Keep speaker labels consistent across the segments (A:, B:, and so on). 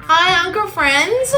A: Hi, Uncle friends!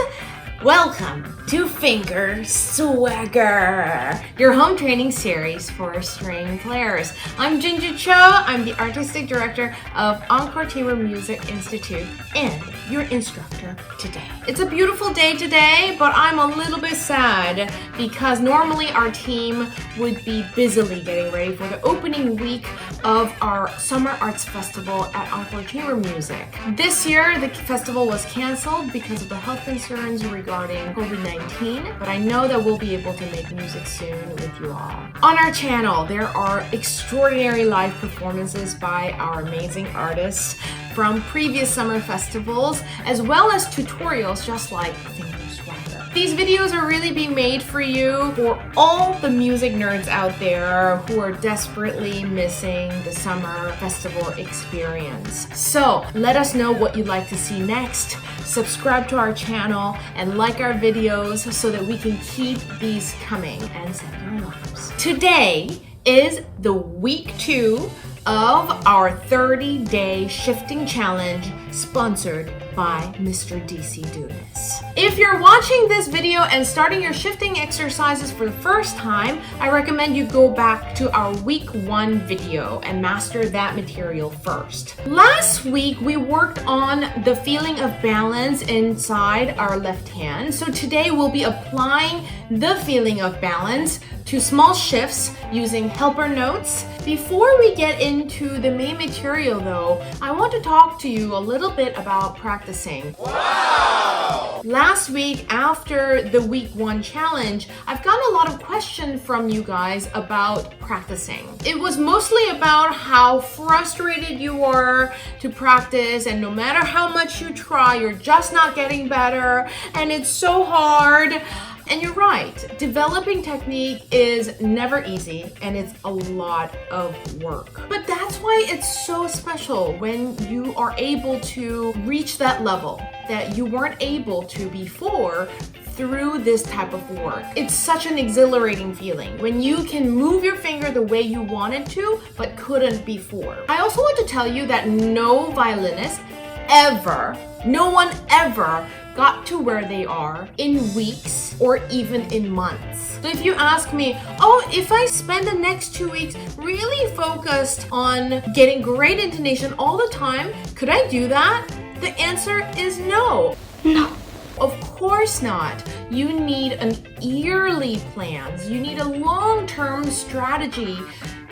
A: Welcome to Finger Swagger, your home training series for string players. I'm Jinjoo Cho. I'm the Artistic Director of ENCORE Chamber Music Institute and your instructor today. It's a beautiful day today, but I'm a little bit sad because normally our team would be busily getting ready for the opening week of our Summer Arts Festival at ENCORE Chamber Music. This year, the festival was canceled because of the health concerns regarding COVID-19, but I know that we'll be able to make music soon with you all. On our channel, there are extraordinary live performances by our amazing artists from previous summer festivals, as well as tutorials just like Finger Swagger. These videos are really being made for you, for all the music nerds out there who are desperately missing the summer festival experience. So let us know what you'd like to see next. Subscribe to our channel and like our videos so that we can keep these coming and save your lives. Today is the week 2 of our 30-day shifting challenge sponsored by Mr. D.C Dounis. If you're watching this video and starting your shifting exercises for the first time, I recommend you go back to our week 1 video and master that material first. Last week, we worked on the feeling of balance inside our left hand. So today we'll be applying the feeling of balance to small shifts using helper notes. Before we get into the main material though, I want to talk to you a little bit about practicing. Wow! Last week, after the week 1 challenge, I've gotten a lot of questions from you guys about practicing. It was mostly about how frustrated you were to practice, and no matter how much you try, you're just not getting better, and it's so hard. And you're right, developing technique is never easy and it's a lot of work. But that's why it's so special when you are able to reach that level that you weren't able to before through this type of work. It's such an exhilarating feeling when you can move your finger the way you wanted to but couldn't before. I also want to tell you that no violinist ever, no one ever got to where they are in weeks or even in months. So if you ask me, oh, if I spend the next 2 weeks really focused on getting great intonation all the time, could I do that? The answer is no. No. Of course not. You need an yearly plan. You need a long-term strategy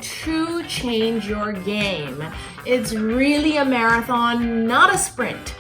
A: to change your game. It's really a marathon, not a sprint.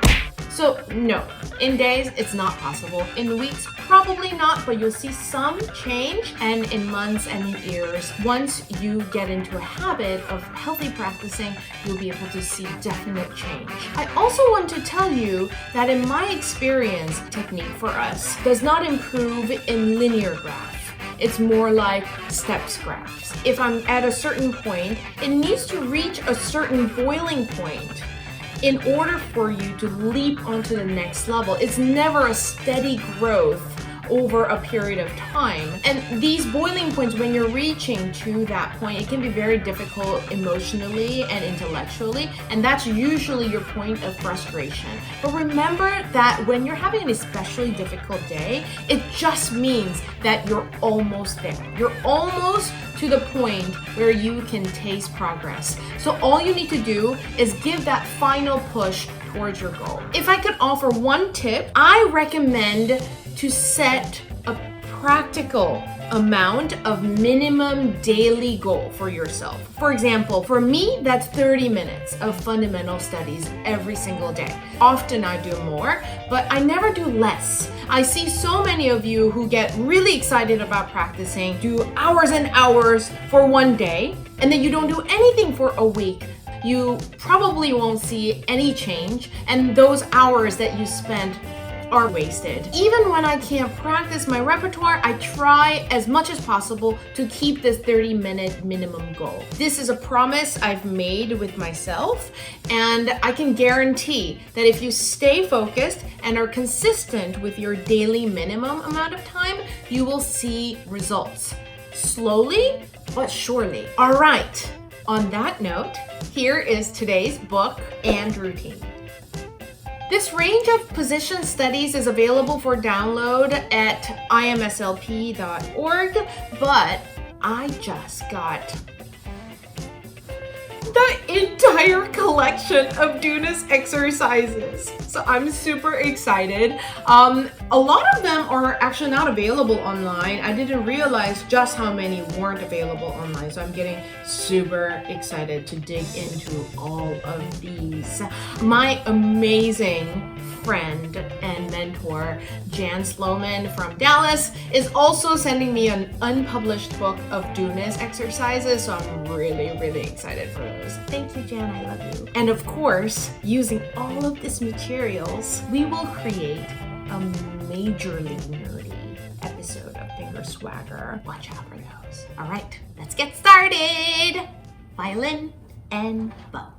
A: So no, in days it's not possible. In weeks, probably not, but you'll see some change, and in months and in years. Once you get into a habit of healthy practicing, you'll be able to see definite change. I also want to tell you that in my experience, technique for us does not improve in linear graph. It's more like steps graphs. If I'm at a certain point, it needs to reach a certain boiling point in order for you to leap onto the next level. It's never a steady growth over a period of time. And these boiling points, when you're reaching to that point, it can be very difficult emotionally and intellectually, and that's usually your point of frustration. But remember that when you're having an especially difficult day, it just means that you're almost there. You're almost to the point where you can taste progress. So all you need to do is give that final push towards your goal. If I could offer one tip, I recommend to set a practical amount of minimum daily goal for yourself. For example, for me, that's 30 minutes of fundamental studies every single day. Often I do more, but I never do less. I see so many of you who get really excited about practicing, do hours and hours for one day, and then you don't do anything for a week. You probably won't see any change, and those hours that you spend are wasted. Even when I can't practice my repertoire, I try as much as possible to keep this 30-minute minimum goal. This is a promise I've made with myself, and I can guarantee that if you stay focused and are consistent with your daily minimum amount of time, you will see results. Slowly, but surely. All right, on that note, here is today's book and routine. This range of position studies is available for download at imslp.org, but I just got the entire collection of Dounis exercises. So I'm super excited. A lot of them are actually not available online. I didn't realize just how many weren't available online. So I'm getting super excited to dig into all of these. My amazing friend and mentor, Jan Sloman from Dallas, is also sending me an unpublished book of Dounis exercises, so I'm really, really excited for those. Thank you, Jan, I love you. And of course, using all of these materials, we will create a majorly nerdy episode of Finger Swagger. Watch out for those. All right, let's get started. Violin and bow.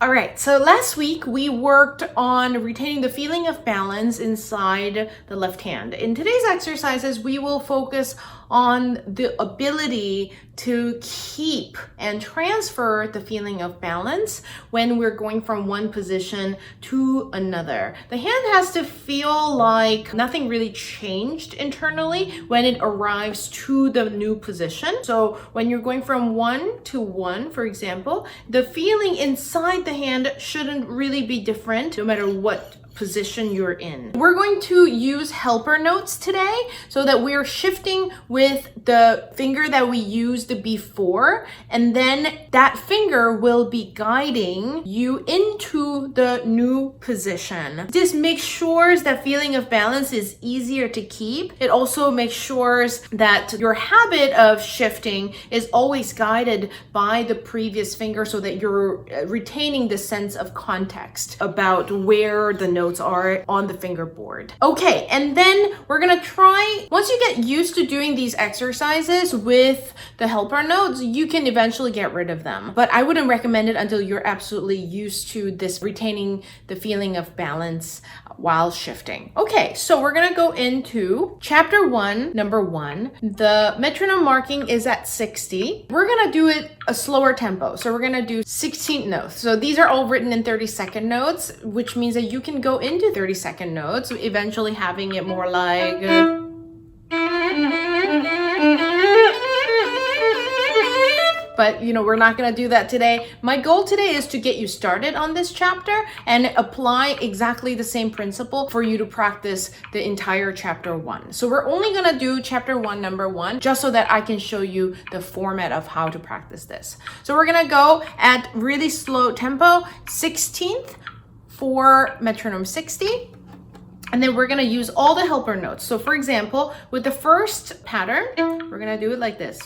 A: All right, so last week we worked on retaining the feeling of balance inside the left hand. In today's exercises, we will focus on the ability to keep and transfer the feeling of balance when we're going from one position to another. The hand has to feel like nothing really changed internally when it arrives to the new position. So when you're going from 1 to 1, for example, the feeling inside the hand shouldn't really be different no matter what position you're in. We're going to use helper notes today so that we're shifting with the finger that we used before, and then that finger will be guiding you into the new position. This makes sure that feeling of balance is easier to keep. It also makes sure that your habit of shifting is always guided by the previous finger so that you're retaining the sense of context about where the notes are on the fingerboard. Okay, and then we're gonna try, once you get used to doing these exercises with the helper notes, you can eventually get rid of them. But I wouldn't recommend it until you're absolutely used to this retaining the feeling of balance while shifting. Okay, so we're gonna go into chapter 1, number 1. The metronome marking is at 60. We're gonna do it a slower tempo. So we're gonna do 16th notes. So these are all written in 30-second notes, which means that you can go into 30-second notes, eventually having it more like but we're not going to do that today. My goal today is to get you started on this chapter and apply exactly the same principle for you to practice the entire chapter 1. So we're only going to do chapter 1, number 1, just so that I can show you the format of how to practice this. So we're going to go at really slow tempo, 16th for metronome 60. And then we're going to use all the helper notes. So for example, with the first pattern, we're going to do it like this.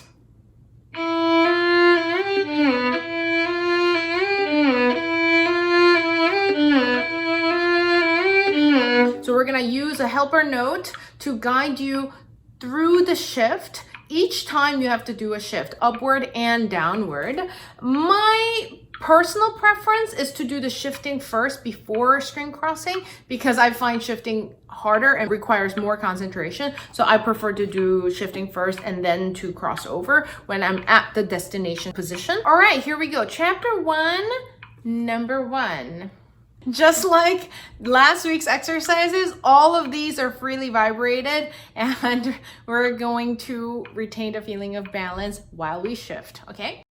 A: So we're going to use a helper note to guide you through the shift. Each time you have to do a shift, upward and downward. My personal preference is to do the shifting first before string crossing because I find shifting harder and requires more concentration. So I prefer to do shifting first and then to cross over when I'm at the destination position. All right, here we go. Chapter 1, number 1. Just like last week's exercises, all of these are freely vibrated and we're going to retain a feeling of balance while we shift, okay?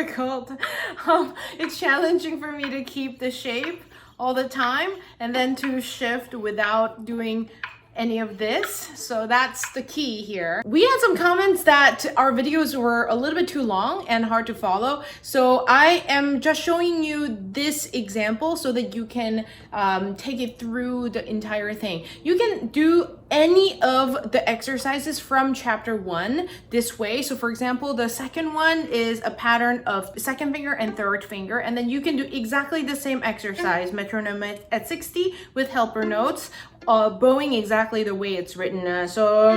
A: difficult. It's challenging for me to keep the shape all the time and then to shift without doing any of this. So that's the key here. We had some comments that our videos were a little bit too long and hard to follow. So I am just showing you this example so that you can take it through the entire thing. You can do any of the exercises from chapter 1 this way. So for example, the second one is a pattern of second finger and third finger, and then you can do exactly the same exercise, metronome at 60 with helper notes, bowing exactly the way it's written. So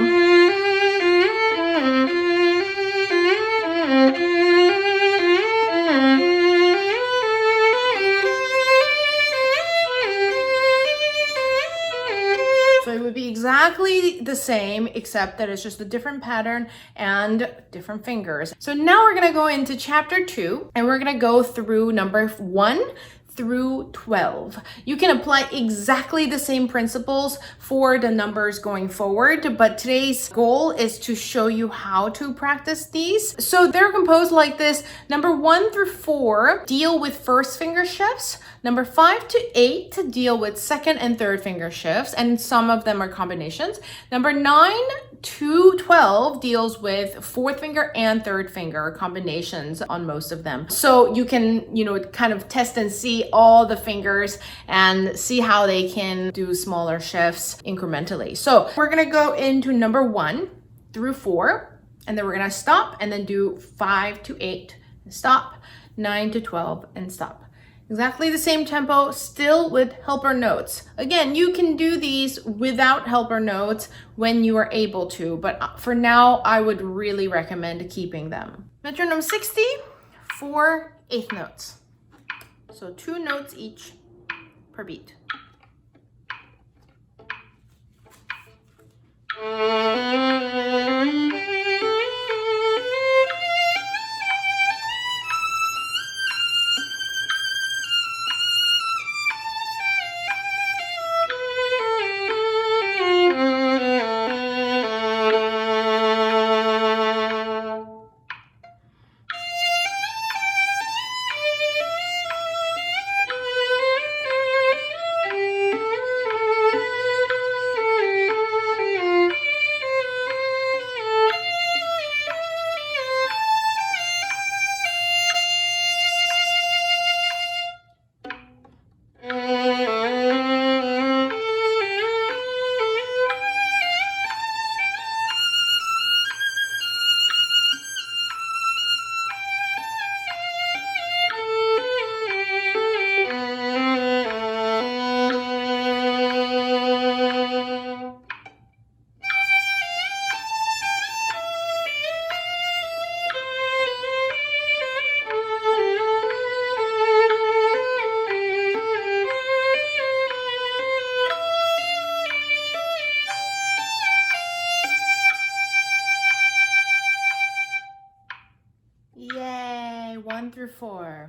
A: it would be exactly the same, except that it's just a different pattern and different fingers. So now we're gonna go into chapter 2, and we're gonna go through number 1 through 12. You can apply exactly the same principles for the numbers going forward, but today's goal is to show you how to practice these. So they're composed like this. Number 1 through 4 deal with first finger shifts. Number 5 to 8 deal with second and third finger shifts, and some of them are combinations. Number 9 to 12 deals with fourth finger and third finger combinations on most of them. So you can, kind of test and see all the fingers and see how they can do smaller shifts incrementally. So we're gonna go into number 1 through 4, and then we're gonna stop and then do 5 to 8, stop, 9 to 12, and stop. Exactly the same tempo, still with helper notes. Again, you can do these without helper notes when you are able to, but for now, I would really recommend keeping them. Metronome 60, 4 eighth notes. So 2 notes each per beat. Yay, 1 through 4.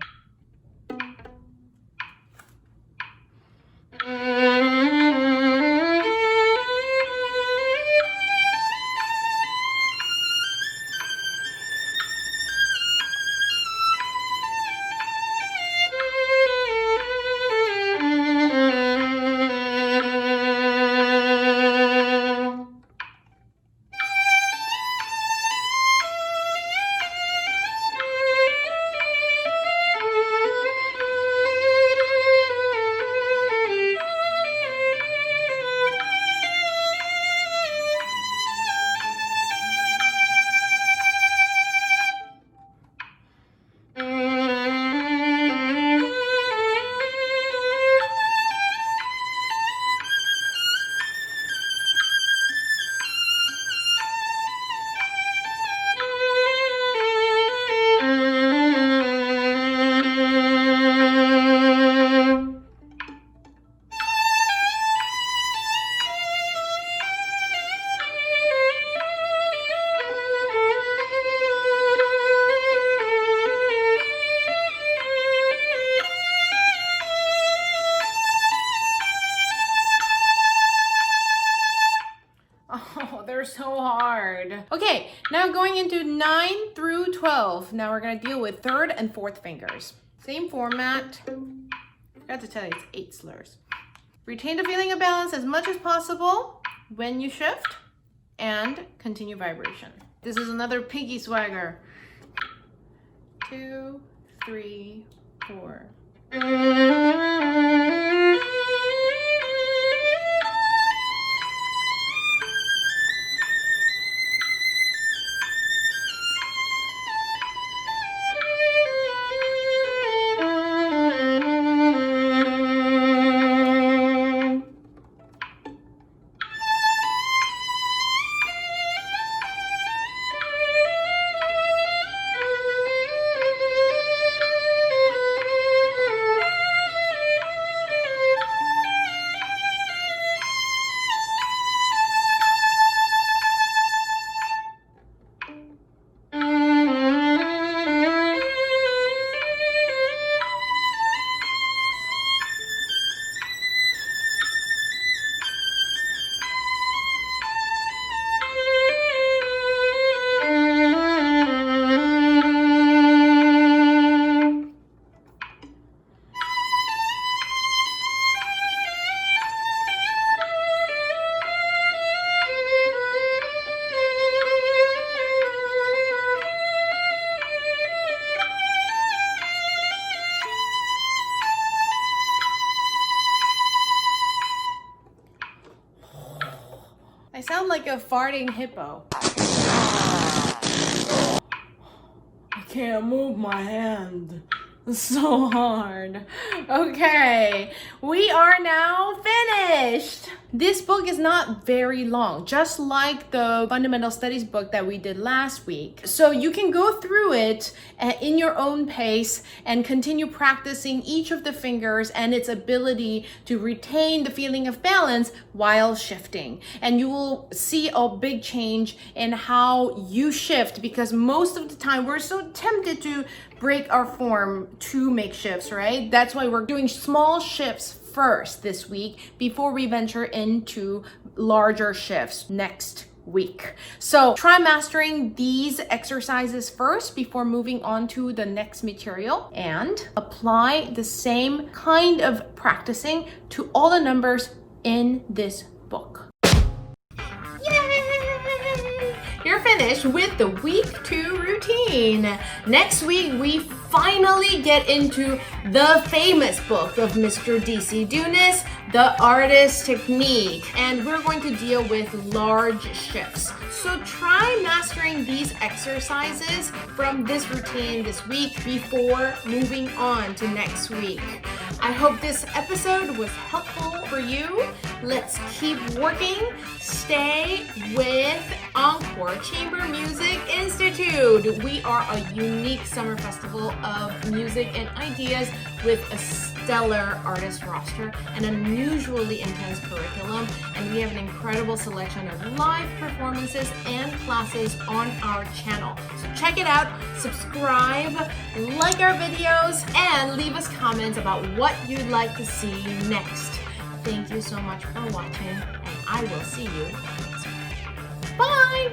A: Oh, they're so hard. Okay, now going into 9 through through 12. Now we're gonna deal with third and fourth fingers. Same format. Forgot to tell you, it's 8 slurs. Retain the feeling of balance as much as possible when you shift, and continue vibration. This is another pinky swagger. 2, 3, 4. I sound like a farting hippo. I can't move my hand. It's so hard. Okay, we are now finished. This book is not very long, just like the fundamental studies book that we did last week. So you can go through it in your own pace and continue practicing each of the fingers and its ability to retain the feeling of balance while shifting. And you will see a big change in how you shift, because most of the time we're so tempted to break our form to make shifts, right? That's why we're doing small shifts first this week before we venture into larger shifts next week. So try mastering these exercises first before moving on to the next material, and apply the same kind of practicing to all the numbers in this book. You're finished with the week 2 routine. Next week, we finally get into the famous book of Mr. D.C Dounis, The Artist Technique, and we're going to deal with large shifts. So try mastering these exercises from this routine this week before moving on to next week. I hope this episode was helpful for you. Let's keep working. Stay with ENCORE Chamber Music Institute. We are a unique summer festival of music and ideas with a stellar artist roster, an unusually intense curriculum, and we have an incredible selection of live performances and classes on our channel. So check it out, subscribe, like our videos, and leave us comments about what you'd like to see next. Thank you so much for watching, and I will see you next week. Bye!